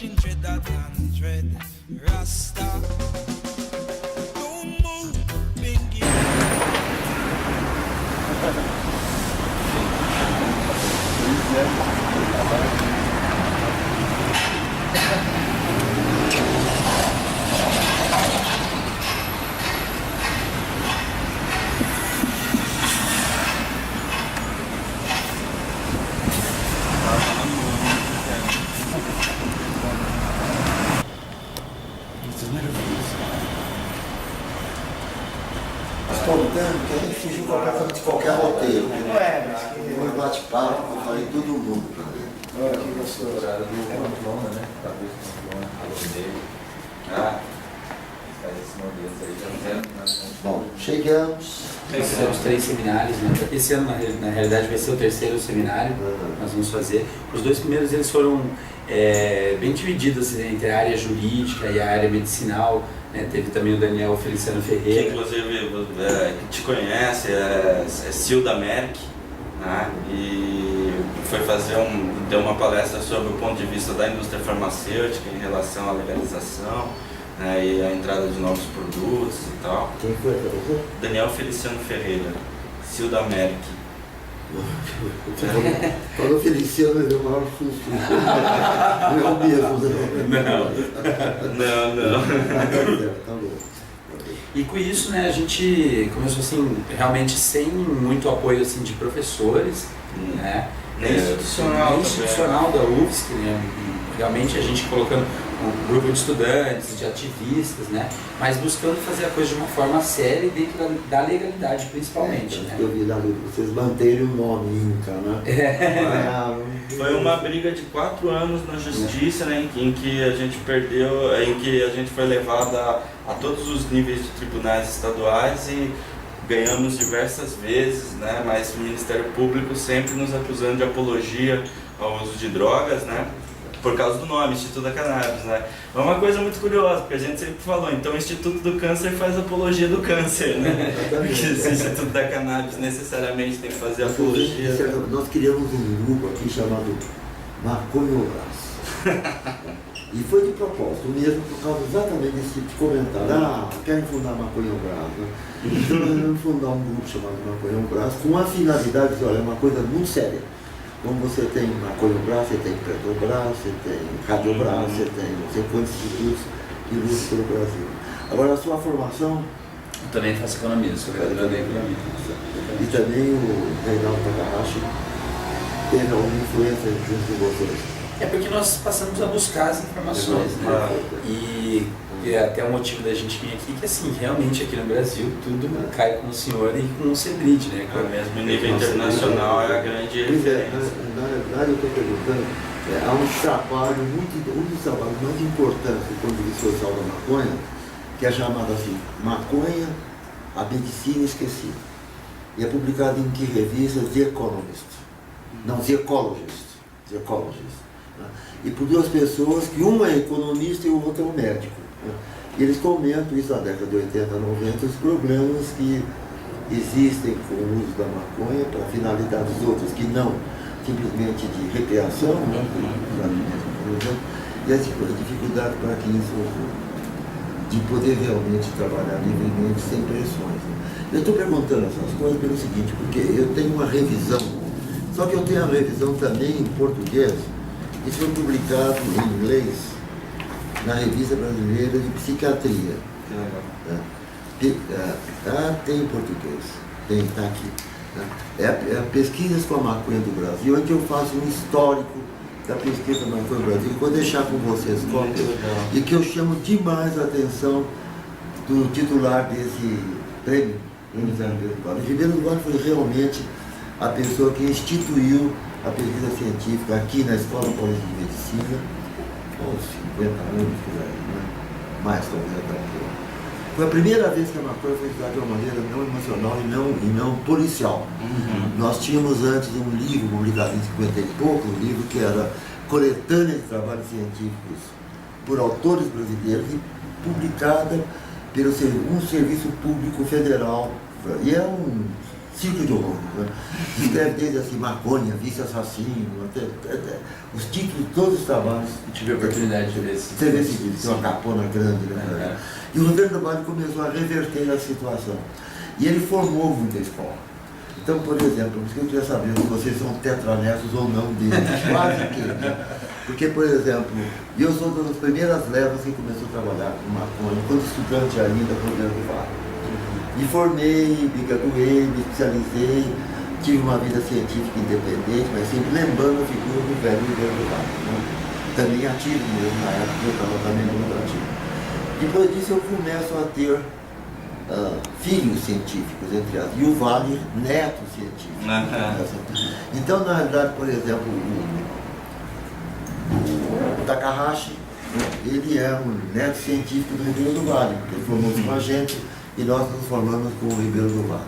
watching dread that and dread. Rasta, don't move, Bingy. Contando que a gente fugiu completamente de qualquer roteiro. Não é, mas que... Foi um bate-papo, eu falei todo mundo pra ver. Olha que gostoso. É Pamplona, né? Ah, faz esse modelo aí, já Bom, chegamos. Fizemos 3 seminários, né? Esse ano, na realidade, vai ser o 3º seminário que nós vamos fazer. Os 2 primeiros eles foram bem divididos entre a área jurídica e a área medicinal. Né? Teve também o Daniel Feliciano Que Ferreira. inclusive que te conhece, é Silda Merck, né? E foi deu uma palestra sobre o ponto de vista da indústria farmacêutica em relação à legalização, né? E a entrada de novos produtos e tal. Quem foi pra você? Daniel Feliciano Ferreira, Silda Merck. Falou Feliciano, me deu o maior susto. Não é o mesmo, Não. Tá bom. E com isso, né, a gente começou assim, realmente sem muito apoio assim, de professores, né? Nem institucional. Nem institucional da UFSC, né? Realmente a gente colocando um grupo de estudantes, de ativistas, né? Mas buscando fazer a coisa de uma forma séria e dentro da legalidade, principalmente, né? Eu vi lá, vocês manterem o nome Inca, né? Foi uma briga de 4 anos na justiça, né, em que a gente perdeu, em que a gente foi levado a todos os níveis de tribunais estaduais e ganhamos diversas vezes, né, mas o Ministério Público sempre nos acusando de apologia ao uso de drogas, né, por causa do nome, Instituto da Cannabis, né. É uma coisa muito curiosa, porque a gente sempre falou, então o Instituto do Câncer faz apologia do câncer, né, porque se o Instituto da Cannabis necessariamente tem que fazer apologia. Nós criamos um grupo aqui chamado Maconho Braço. E foi de propósito mesmo, por causa exatamente desse tipo de comentário. Querem fundar Maconho Braço, né? Então nós vamos fundar um grupo chamado Maconho Braço com a finalidade de, olha, é uma coisa muito séria. Como você tem Maconho Braço, você tem Petrobras, você tem Radiobras, você tem não sei quantos institutos que lutam pelo Brasil. Agora a sua formação... Eu também faço economia, sou graduado em economia. E também o Reinaldo Takahashi teve alguma influência junto de vocês. É porque nós passamos a buscar as informações, né? E é até o motivo da gente vir aqui, que assim, realmente aqui no Brasil tudo cai com o senhor e com o Cedrid, né? Mesmo em nível internacional é a grande Pois é, referência. na verdade eu estou perguntando, há um trabalho, um dos trabalhos mais importantes do ponto de vista social da maconha, que é chamado assim, Maconha, a Medicina Esquecida. E é publicado em que revista? The Economist. Não, The Ecologist. The Ecologist. Né? E por 2 pessoas, que uma é economista e o outro é um médico. Né? E eles comentam isso na década de 80, 90, os problemas que existem com o uso da maconha para finalidades outras, que não simplesmente de recreação, né? E a dificuldade para quem isso de poder realmente trabalhar livremente, sem pressões. Né? Eu estou perguntando essas coisas pelo seguinte, porque eu tenho uma revisão, só que eu tenho a revisão também em português, isso foi publicado em inglês na Revista Brasileira de Psiquiatria. Tem em português, está aqui. Né? É Pesquisas com a Maconha do Brasil, onde eu faço um histórico da pesquisa da maconha do Brasil, que vou deixar com vocês cópias, e que eu chamo demais a atenção do titular desse prêmio, Ribeiro Duarte. Ribeiro Duarte foi realmente a pessoa que instituiu a pesquisa científica aqui na Escola Paulista de Medicina, uns 50 anos por aí, né? Mais talvez até aqui. Foi a primeira vez que a maconha foi estudada de uma maneira não emocional e não policial. Nós tínhamos antes um livro publicado em 50 e pouco, um livro que era coletânea de trabalhos científicos por autores brasileiros e publicada pelo um serviço público federal. E é um circo de horror. Né? Escreve desde assim, maconha, vício assassino, até os títulos de todos os trabalhos. Eu tive a oportunidade de ver esse. Você vê esse vídeo, tem uma capona grande, né? E o Ribeiro do Vale começou a reverter a situação. E ele formou muita escola. Então, por exemplo, eu queria saber se vocês são tetranetos ou não dele. Quase que. Né? Porque, por exemplo, eu sou uma das primeiras levas que começou a trabalhar com maconha, quando estudante ainda no Ribeiro do Vale. Me formei, me graduei, me especializei, tive uma vida científica independente, mas sempre lembrando a figura do velho Ribeiro do Vale. Né? Também ativo mesmo, na época eu estava também muito ativo. Depois disso eu começo a ter filhos científicos, entre as, e o Vale, netos científicos. Então, na realidade, por exemplo, o Takahashi, ele é um neto científico do Ribeiro do Vale, porque ele formou-se com a gente e nós nos formamos com o Ribeiro do Vale.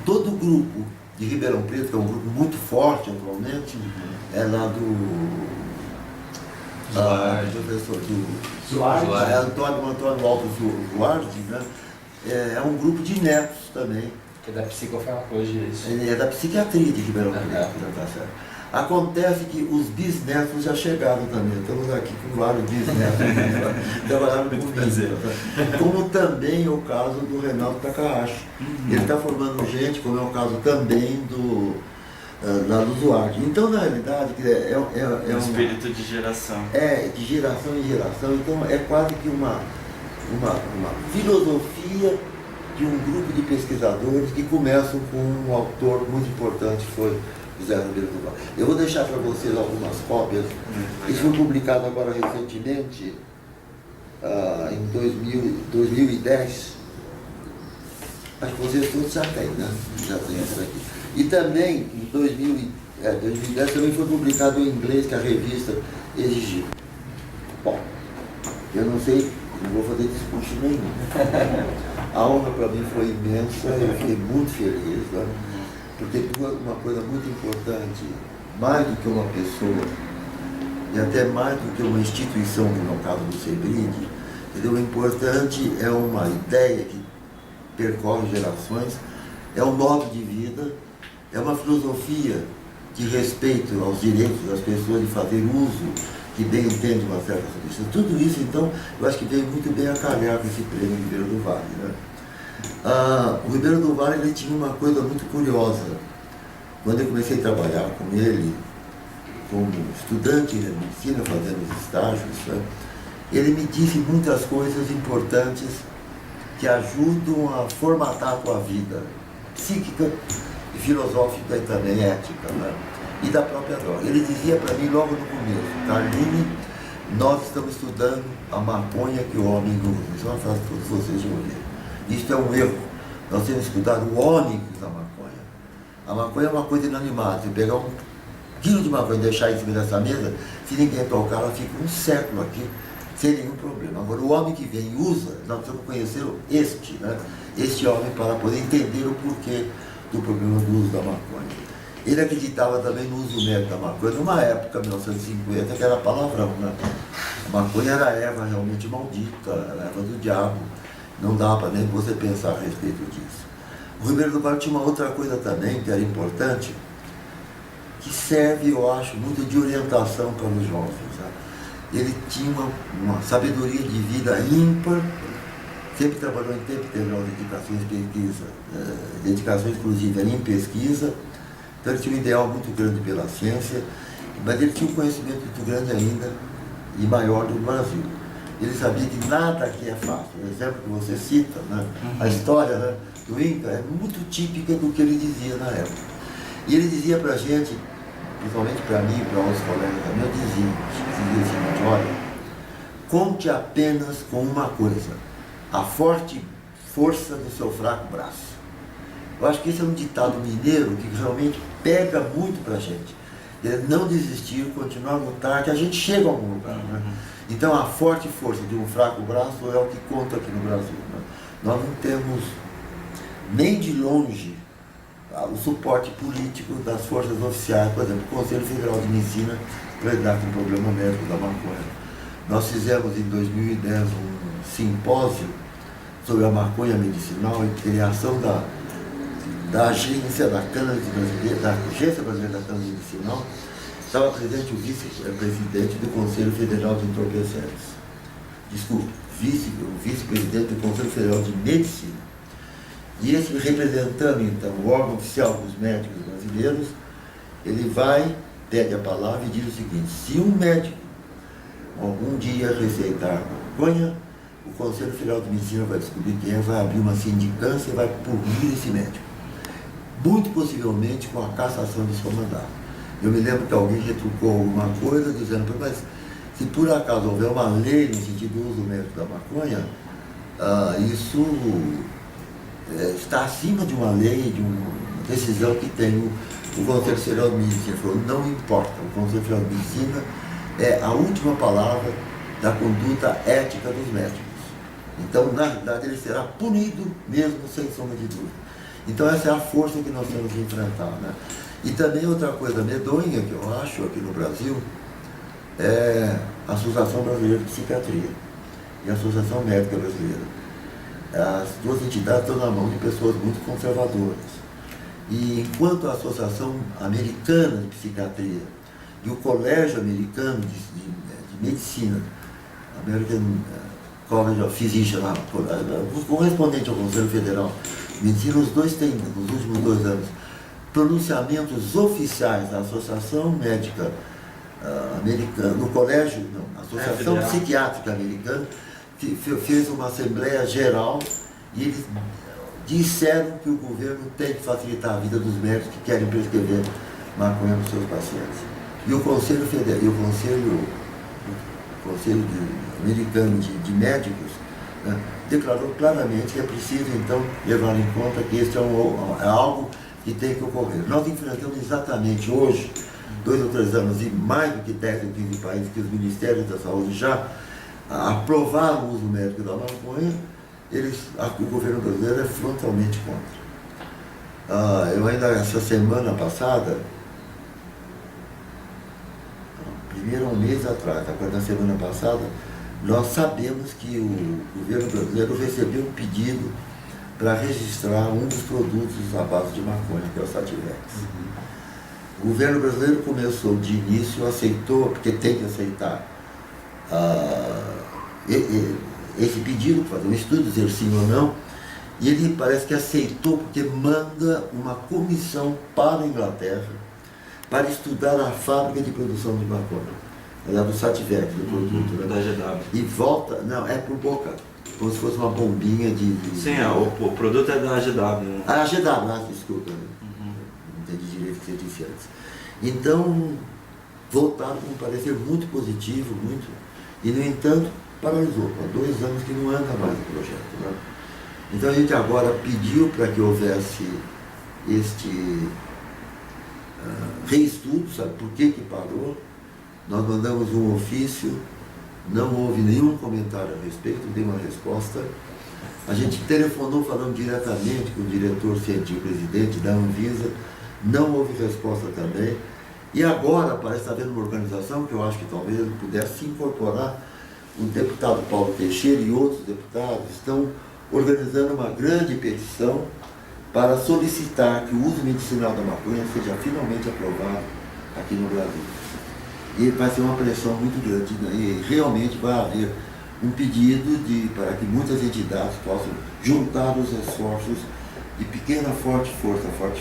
Todo o grupo de Ribeirão Preto, que é um grupo muito forte atualmente, é lá do professor Antônio Alto Duarte, né? É um grupo de netos também. Que é da psicofarmacologia, isso. Ele é da psiquiatria de Ribeirão Preto, tá certo. Acontece que os bisnetos já chegaram também. Estamos aqui com vários bisnetos que trabalharam comigo. Tá? Como também é o caso do Renato Takahashi. Ele está formando gente, como é o caso também do Duarte. Então, na realidade, é um espírito de geração. É, de geração em geração. Então, é quase que uma filosofia de um grupo de pesquisadores que começam com um autor muito importante, que foi José Ribeiro do Vale. Eu vou deixar para vocês algumas cópias. Isso foi publicado agora recentemente, em 2010. Acho que vocês todos já têm, né? Já tem isso aqui. E também, em 2010, também foi publicado em inglês, que a revista exigiu. Bom, eu não sei, não vou fazer discurso nenhum. A honra para mim foi imensa, eu fiquei muito feliz, né? Porque uma coisa muito importante, mais do que uma pessoa, e até mais do que uma instituição, como é o caso do CEBRID, o importante é uma ideia que percorre gerações, é um modo de vida, é uma filosofia de respeito aos direitos das pessoas de fazer uso, que bem entende uma certa solução. Tudo isso, então, eu acho que veio muito bem a calhar com esse prêmio Ribeiro do Vale. Né? O Ribeiro do Vale ele tinha uma coisa muito curiosa. Quando eu comecei a trabalhar com ele, como estudante de medicina, fazendo os estágios, né? Ele me disse muitas coisas importantes que ajudam a formatar a tua vida psíquica e filosófica e também ética, né? E da própria droga. Ele dizia para mim logo no começo: Carline, nós estamos estudando a maconha que o homem usa. Isso é uma frase que todos vocês já ouviram. Isso é um erro. Nós temos que estudar o homem que usa a maconha. A maconha é uma coisa inanimada. Se pegar um quilo de maconha e deixar em cima dessa mesa, se ninguém tocar, ela fica um século aqui sem nenhum problema. Agora, o homem que vem e usa, nós precisamos conhecer este homem para poder entender o porquê do problema do uso da maconha. Ele acreditava também no uso médico da maconha, numa época, 1950, que era palavrão, né? A maconha era erva realmente maldita, era erva do diabo. Não dava nem você pensar a respeito disso. O Ribeiro do Vale tinha uma outra coisa também, que era importante, que serve, eu acho, muito de orientação para os jovens. Sabe? Ele tinha uma sabedoria de vida ímpar, sempre trabalhou em tempo integral de dedicação exclusiva em pesquisa. Então ele tinha um ideal muito grande pela ciência, mas ele tinha um conhecimento muito grande ainda e maior do Brasil. Ele sabia que nada aqui é fácil. O exemplo que você cita, né? A história, né, do INCA é muito típica do que ele dizia na época. E ele dizia para a gente, principalmente para mim e para outros colegas também, eu dizia o seguinte: olha, conte apenas com uma coisa, a forte força do seu fraco braço. Eu acho que esse é um ditado mineiro que realmente pega muito para a gente. Não desistir, continuar a lutar, que a gente chega a algum lugar. Né? Então a forte força de um fraco braço é o que conta aqui no Brasil. Né? Nós não temos nem de longe o suporte político das forças oficiais, por exemplo, o Conselho Federal de Medicina, para lidar com o problema médico da maconha. Nós fizemos em 2010 um simpósio sobre a maconha medicinal e criação da agência da Câmara Brasileira, da Agência Brasileira da Câmara Medicinal, estava presente o vice-presidente do Conselho Federal de Entorpecentes. Desculpe, o vice-presidente do Conselho Federal de Medicina. E esse representando, então, o órgão oficial dos médicos brasileiros, ele vai, pede a palavra e diz o seguinte: se um médico algum dia receitar maconha, o Conselho Federal de Medicina vai descobrir quem é, vai abrir uma sindicância e vai punir esse médico. Muito possivelmente com a cassação de sua mandato. Eu me lembro que alguém retrucou alguma coisa dizendo, mas se por acaso houver uma lei no sentido do uso médico da maconha, isso está acima de uma lei, de uma decisão que tem o Conselho Federal de Medicina. Falou, não importa, o Conselho Federal de Medicina é a última palavra da conduta ética dos médicos. Então, na realidade, ele será punido mesmo sem sombra de dúvida. Então, essa é a força que nós temos que enfrentar, né? E também outra coisa medonha que eu acho aqui no Brasil é a Associação Brasileira de Psiquiatria e a Associação Médica Brasileira. As duas entidades estão na mão de pessoas muito conservadoras. E enquanto a Associação Americana de Psiquiatria e o Colégio Americano de Medicina, American College of Physicians, correspondente ao Conselho Federal de Medicina, os dois têm, nos últimos 2 anos, pronunciamentos oficiais da Associação Médica Americana, no Colégio, não, a Associação Psiquiátrica Americana, que fez uma Assembleia Geral e eles disseram que o governo tem que facilitar a vida dos médicos que querem prescrever maconha para os seus pacientes. E o Conselho Federal, e o Conselho Americano de Médicos, né, declarou claramente que é preciso, então, levar em conta que este é algo que tem que ocorrer. Nós enfrentamos exatamente hoje, 2 ou 3 anos, e mais do que 10 ou 15 países que os Ministérios da Saúde já aprovaram o uso médico da maconha, o governo brasileiro é frontalmente contra. Eu ainda, essa semana passada, primeiro um mês atrás, agora na semana passada, nós sabemos que o governo brasileiro recebeu um pedido para registrar um dos produtos à base de maconha, que é o Sativex. O governo brasileiro começou de início, aceitou, porque tem que aceitar esse pedido, fazer um estudo, dizer sim ou não, e ele parece que aceitou porque manda uma comissão para a Inglaterra para estudar a fábrica de produção de maconha, do Sativex, do produto, né? Da GW. E volta, não, é por boca, como se fosse uma bombinha de... Sim, o produto é da GW. A GW, desculpa, não entendi direito o que você disse antes. Então, voltaram com um parecer muito positivo, muito, e no entanto, paralisou. Há 2 anos que não anda mais o projeto, né? Então a gente agora pediu para que houvesse este reestudo, sabe por que parou? Nós mandamos um ofício, não houve nenhum comentário a respeito, deu uma resposta. A gente telefonou falando diretamente com o diretor científico, presidente da Anvisa, não houve resposta também. E agora parece estar havendo uma organização que eu acho que talvez ele pudesse se incorporar. O deputado Paulo Teixeira e outros deputados estão organizando uma grande petição para solicitar que o uso medicinal da maconha seja finalmente aprovado aqui no Brasil. E vai ser uma pressão muito grande, né? E realmente vai haver um pedido para que muitas entidades possam juntar os esforços de pequena, forte força, fraco,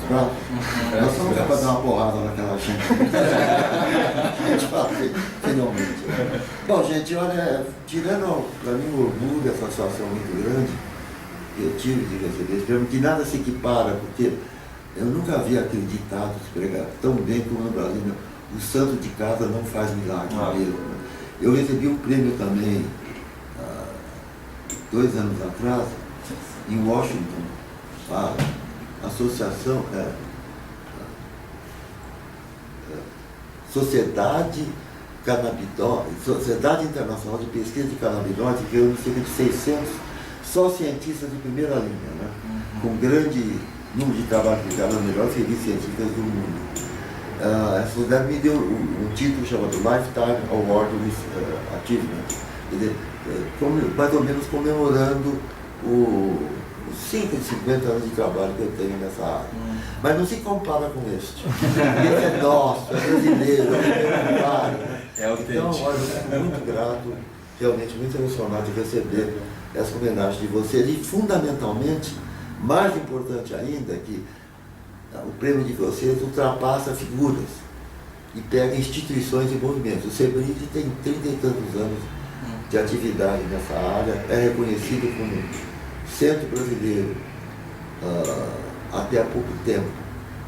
fraco. Nós somos capazes de dar uma porrada naquela gente. A gente fala, finalmente. Bom, gente, olha, tirando para mim o orgulho, essa satisfação muito grande que eu tive de receber esse prêmio, que nada se equipara, porque eu nunca havia acreditado se pregar tão bem como no Brasil. Né? O santo de casa não faz milagre mesmo. Né? Eu recebi um prêmio também, 2 anos atrás, em Washington, a Associação, Sociedade Internacional de Pesquisa de Canabinoides, que reúne cerca de 600 só cientistas de primeira linha, né? Com grande número de trabalhos publicados nas melhores revistas científicas do mundo. Essa sociedade me deu um título chamado Lifetime Award with Achievement, quer dizer, mais ou menos comemorando os 50 anos de trabalho que eu tenho nessa área. Mas não se compara com este. Esse é nosso, é brasileiro, é comunitário. Então, olha, eu fico muito grato, realmente muito emocionado de receber essa homenagem de vocês. E, fundamentalmente, mais importante ainda, que o prêmio de vocês ultrapassa figuras e pega instituições e movimentos. O SEBRID tem 30 e tantos anos de atividade nessa área, é reconhecido como Centro Brasileiro até há pouco tempo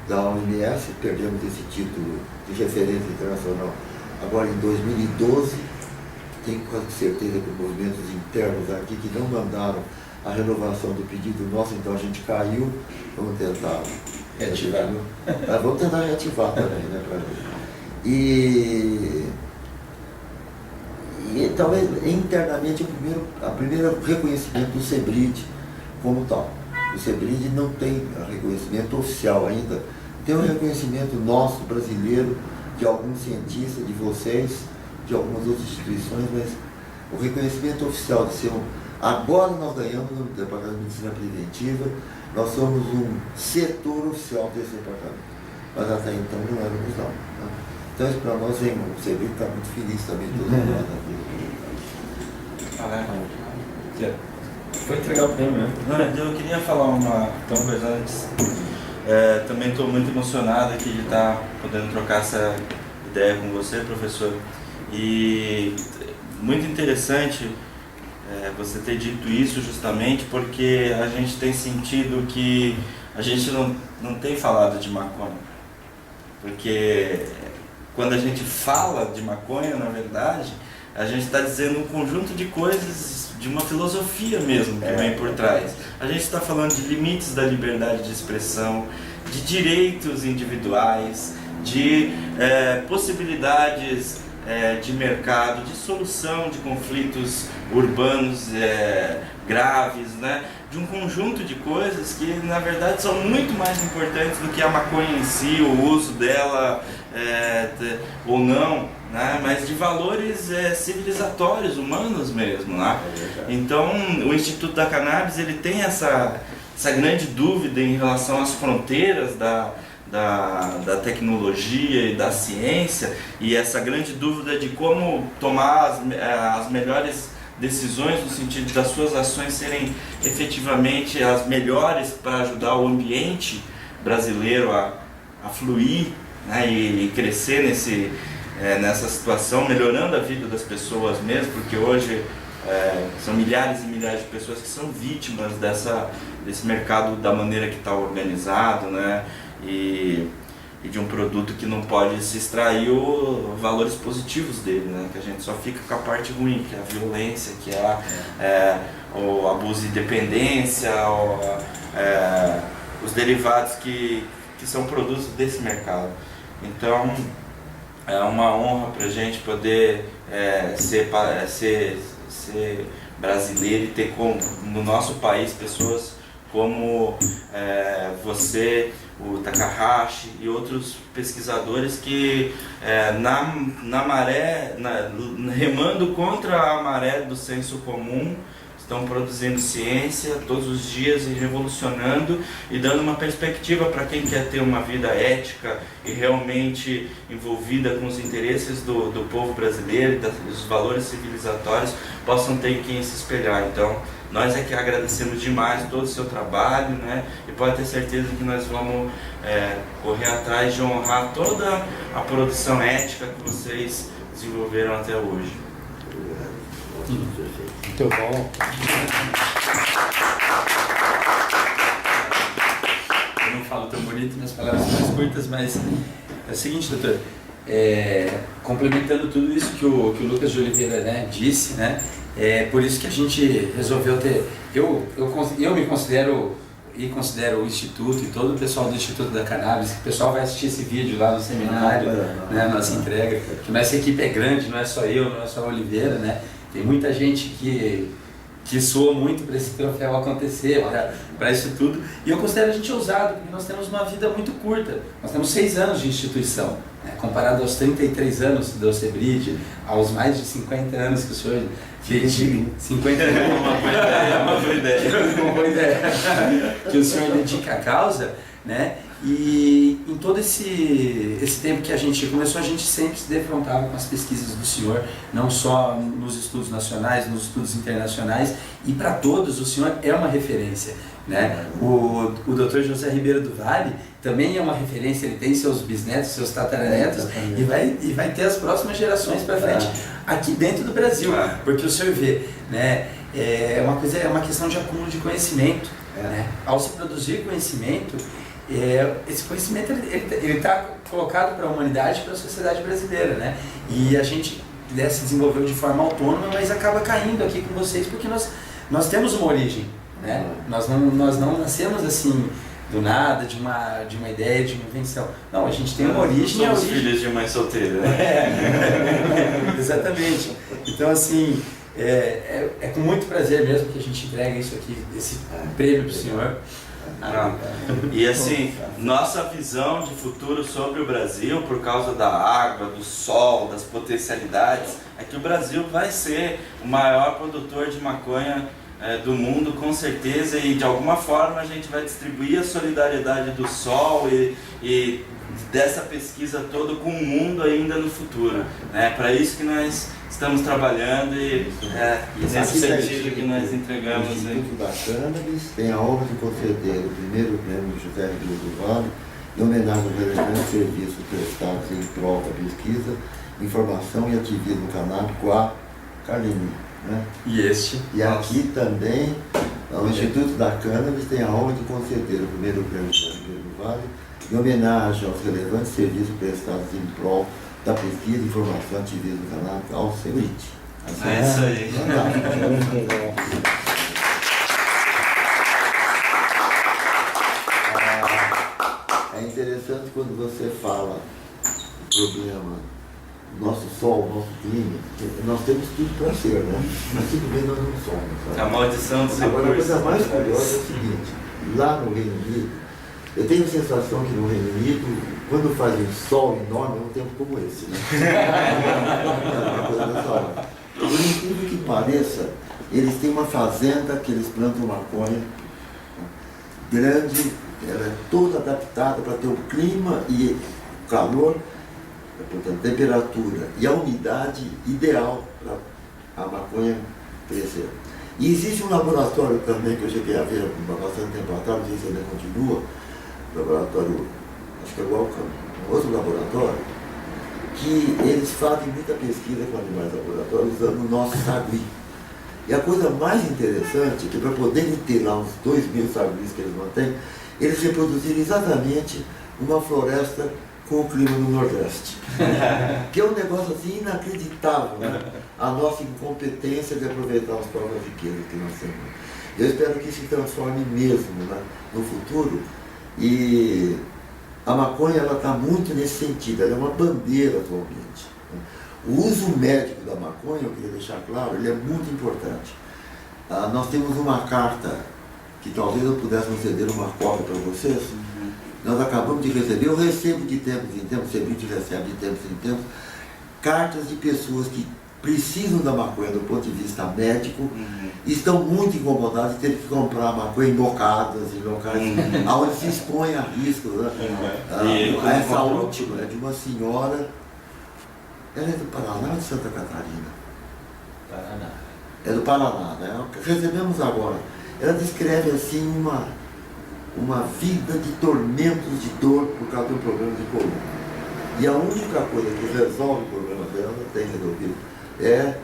da OMS, perdemos esse título de referência internacional agora em 2012. Tenho quase certeza que movimentos internos aqui que não mandaram a renovação do pedido nosso, então a gente caiu. Vamos tentar reativar. Vamos tentar reativar também, né? E talvez internamente o primeiro reconhecimento do SEBRID como tal. O SEBRID não tem reconhecimento oficial ainda, tem um reconhecimento nosso, brasileiro, de alguns cientistas, de vocês, de algumas outras instituições, mas o reconhecimento oficial de ser agora nós ganhamos no Departamento de Medicina Preventiva, nós somos um setor oficial desse departamento, mas até então não éramos não. Né? Então isso para nós, o SEBRID está muito feliz também, todo mundo aqui. Foi entregar o prêmio, né? Eu queria falar uma coisa antes. Também estou muito emocionado aqui de estar podendo trocar essa ideia com você, professor. E muito interessante você ter dito isso justamente porque a gente tem sentido que a gente não tem falado de maconha. Porque quando a gente fala de maconha, na verdade, a gente está dizendo um conjunto de coisas, de uma filosofia mesmo que vem por trás. A gente está falando de limites da liberdade de expressão, de direitos individuais, de possibilidades de mercado, de solução de conflitos urbanos graves, né? De um conjunto de coisas que na verdade são muito mais importantes do que a maconha em si, o uso dela ou não, né? Mas de valores civilizatórios, humanos mesmo, né? Então o Instituto da Cannabis ele tem essa grande dúvida em relação às fronteiras da tecnologia e da ciência, e essa grande dúvida de como tomar as melhores decisões no sentido das suas ações serem efetivamente as melhores para ajudar o ambiente brasileiro a fluir, né, e crescer nessa situação, melhorando a vida das pessoas mesmo, porque hoje são milhares e milhares de pessoas que são vítimas desse mercado da maneira que está organizado, né? E de um produto que não pode se extrair os valores positivos dele, né? Que a gente só fica com a parte ruim, que é a violência, que é o abuso de dependência, os derivados que são produtos desse mercado. Então é uma honra para a gente poder ser brasileiro e ter no nosso país pessoas como você, o Takahashi e outros pesquisadores que na maré, remando contra a maré do senso comum, estão produzindo ciência todos os dias e revolucionando e dando uma perspectiva para quem quer ter uma vida ética e realmente envolvida com os interesses do povo brasileiro, dos valores civilizatórios, possam ter em quem se espelhar. Então, nós é que agradecemos demais todo o seu trabalho, né? E pode ter certeza que nós vamos correr atrás de honrar toda a produção ética que vocês desenvolveram até hoje. Muito bom. Eu não falo tão bonito, minhas palavras são mais curtas, mas é o seguinte, doutor, complementando tudo isso que o Lucas de Oliveira, né, disse, né, é por isso que a gente resolveu ter, eu me considero e considero o Instituto e todo o pessoal do Instituto da Cannabis, que o pessoal vai assistir esse vídeo lá no seminário, né, nossa entrega, que nossa equipe é grande, não é só eu, não é só o Oliveira, né, tem muita gente que soa muito para esse troféu acontecer, para isso tudo, e eu considero a gente ousado, porque nós temos uma vida muito curta, nós temos 6 anos de instituição, né, comparado aos 33 anos do SEBRID, aos mais de 50 anos que o senhor Que 51. Uma boa ideia. Uma boa ideia. Que o senhor dedica à causa, né? E em todo esse tempo que a gente começou, a gente sempre se defrontava com as pesquisas do senhor, não só nos estudos nacionais, nos estudos internacionais, e para todos o senhor é uma referência, né? O Dr. José Ribeiro do Vale também é uma referência, ele tem seus bisnetos, seus tataranetos, e vai ter as próximas gerações para frente aqui dentro do Brasil, porque o senhor vê, né? É uma questão de acúmulo de conhecimento, né? Ao se produzir conhecimento, esse conhecimento ele está colocado para a humanidade e para a sociedade brasileira, né? E a gente se desenvolveu de forma autônoma, mas acaba caindo aqui com vocês porque nós temos uma origem, né? Nós não nascemos assim do nada, de uma ideia, de uma invenção. Não, a gente tem uma origem. Somos filhos de mãe solteira, né? Exatamente. Então, assim, é com muito prazer mesmo que a gente entrega isso aqui, esse prêmio para o senhor. E assim, nossa visão de futuro sobre o Brasil, por causa da água, do sol, das potencialidades, é que o Brasil vai ser o maior produtor de maconha do mundo, com certeza, e de alguma forma a gente vai distribuir a solidariedade do sol e dessa pesquisa toda com o mundo ainda no futuro, né? Para isso que nós estamos trabalhando e nesse sentido que nós entregamos. O Instituto da Cannabis tem a honra de conceder o primeiro prêmio José Ribeiro do Vale, em homenagem ao relevante serviço prestados em prol da pesquisa, informação e ativismo canábico a Carlinhos, né? E aqui também, o Instituto da Cannabis tem a honra de conceder o primeiro prêmio José Ribeiro do Vale, em homenagem aos relevantes serviços prestados em prol da pesquisa, informação, ativismo canábico ao CENIT. É isso aí. É interessante quando você fala do problema, nosso sol, nosso clima, nós temos tudo para ser, né? Mas tudo bem, nós não somos. A maldição dos recursos. Agora, a coisa mais curiosa é o seguinte, lá no Reino Unido, eu tenho a sensação que no Reino Unido, quando faz um sol enorme, é um tempo como esse, né? É uma coisa dessa hora. Por incrível que pareça, eles têm uma fazenda que eles plantam maconha grande, ela é toda adaptada para ter o clima e o calor, portanto, a temperatura e a umidade ideal para a maconha crescer. E existe um laboratório também que eu cheguei a ver há bastante tempo atrás, não sei se ainda continua, laboratório, acho que é o Alcam, um outro laboratório, que eles fazem muita pesquisa com animais laboratórios usando o nosso sagui. E a coisa mais interessante é que para poderem ter lá uns 2.000 saguis que eles mantêm, eles reproduziram exatamente uma floresta com o clima do Nordeste. Que é um negócio assim inacreditável, né? A nossa incompetência de aproveitar as próprias riquezas que nós temos. Eu espero que isso se transforme mesmo, né, no futuro. E a maconha está muito nesse sentido, ela é uma bandeira atualmente. O uso médico da maconha, eu queria deixar claro, ele é muito importante. Nós temos uma carta que talvez eu pudesse conceder uma cópia para vocês. Nós acabamos de receber, eu recebo de tempos em tempos, o Sebrit recebe de tempos em tempos, cartas de pessoas que precisam da maconha do ponto de vista médico, estão muito incomodadas de ter que comprar maconha em bocadas, em locais onde se expõe a riscos. Né? Essa última é de uma senhora, ela é do Paraná ou de Santa Catarina? Paraná. É do Paraná, né? Recebemos agora. Ela descreve assim uma vida de tormentos de dor por causa de um problema de coluna. E a única coisa que resolve o problema dela, tem resolvido, é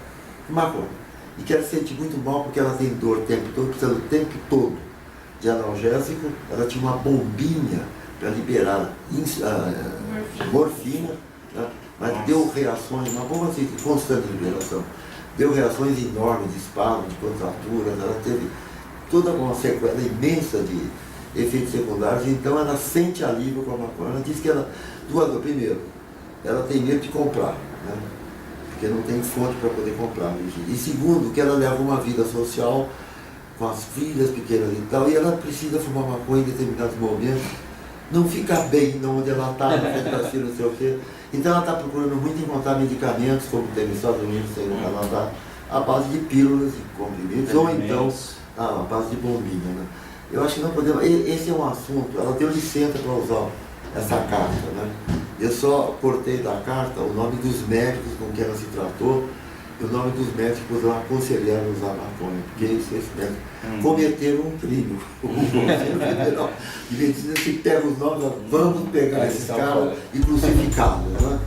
maconha. E que ela se sente muito mal porque ela tem dor o tempo todo, precisa o tempo todo de analgésico. Ela tinha uma bombinha para liberar morfina, né? Mas deu reações, uma bomba assim, de constante liberação. Deu reações enormes de espasmo, de contraturas, ela teve toda uma sequela imensa de efeitos secundários, então ela sente alívio com a maconha. Ela diz que ela, primeiro, ela tem medo de comprar, né? Porque não tem fonte para poder comprar. E segundo, que ela leva uma vida social com as filhas pequenas e tal, e ela precisa fumar maconha em determinados momentos, não fica bem onde ela está, na frente da filha, não sei o quê. Então ela está procurando muito encontrar medicamentos, como tem nos Estados Unidos, tem no Canadá, à base de pílulas e comprimidos, ou então à base de bombinha. Né? Eu acho que não podemos. Esse é um assunto, ela deu licença para usar essa carta. Né? Eu só cortei da carta o nome dos médicos com quem ela se tratou e o nome dos médicos lá aconselharam usar maconha, porque esses médicos cometeram um crime. O Conselho Federal de Medicina se pega os nomes, vamos pegar esses caras e crucificá-los. Né?